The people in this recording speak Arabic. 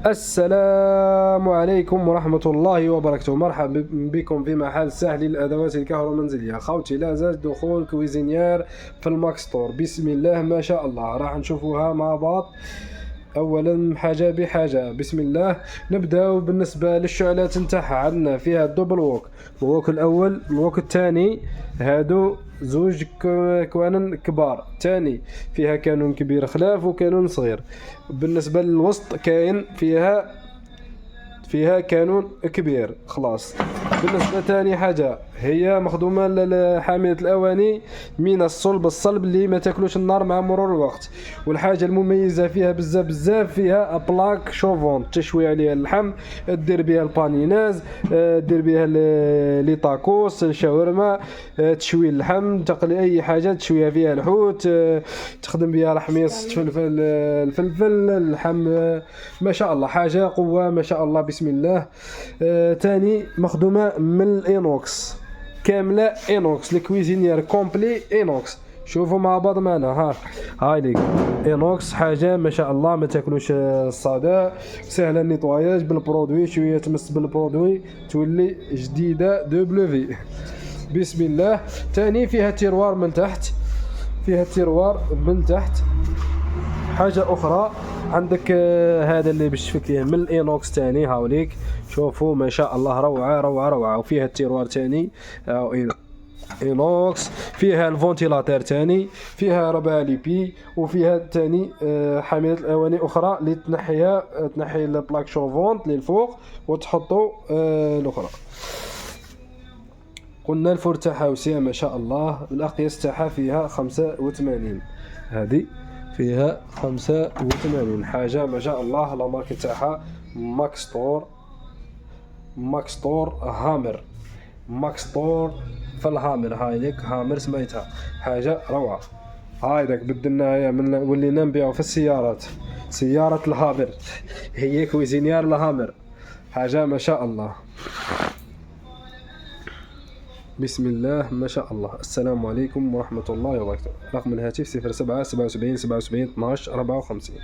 السلام عليكم ورحمة الله وبركاته. مرحبا بكم في محل سهل للأدوات الكهرومنزلية. خوتي لا زال دخول كويزينيير في الماكستور. بسم الله ما شاء الله، راح نشوفوها مع بعض اولا حاجه بحاجه. بسم الله. نبداو بالنسبه للشعلات نتاعها. عندنا فيها الدوبل ووك، الووك الاول الووك الثاني، هادو زوج كوانن كبار. ثاني فيها كانون كبير خلاف وكانون صغير. بالنسبه للوسط كاين فيها كانون كبير خلاص. بالنسبه ثاني حاجه هي مخدومه لحاميه الاواني من الصلب الصلب اللي ما تاكلوش النار مع مرور الوقت. والحاجه المميزه فيها بزاف فيها بلاك شوفون تشوي عليها اللحم، دير بها البانيناز، دير بها لي تاكوس، الشاورما، تشوي اللحم، تقلي اي حاجه تشويها فيها الحوت، تخدم بها لحميص الفلفل اللحم. ما شاء الله حاجه قوه ما شاء الله. بسم الله. تاني مخدومه من الانوكس، كامله انوكس، الكويزينيير كومبلي انوكس. شوفوا مع بعض معنا. هاي ليك انوكس، حاجه ما شاء الله ما تاكلوش الصدى، سهله النيطواياج بالبرودوي، شويه تمس بالبرودوي تولي جديده دو بلوفي. بسم الله. تاني فيها تيروار من تحت، حاجه اخرى عندك هذا اللي باش تفك فيه من الانوكس تاني. هاوليك شوفوا ما شاء الله روعه. وفيها التيروار تاني انوكس، فيها الفونتيلاتير تاني، فيها ربع ليبي، وفيها تاني حامية الاواني اخرى اللي تنحي البلاك شوفونت للفوق وتحطوا الاخرى. قلنا الفور تاعها وسيع ما شاء الله. الاقياس تاعها فيها 85، هذه فيها 85. حاجه ما شاء الله. لا مارك تاعها ماكستور هامر، ماكستور في الهامر. هاي ليك هامر سميتها، حاجه روعه. هاي داك بدلناها ولينا نبيعو في السيارات، سياره الهامر هي كويزينيير الهامر، حاجه ما شاء الله. بسم الله ما شاء الله. السلام عليكم ورحمة الله وبركاته. رقم الهاتف 07 77 77 12 54.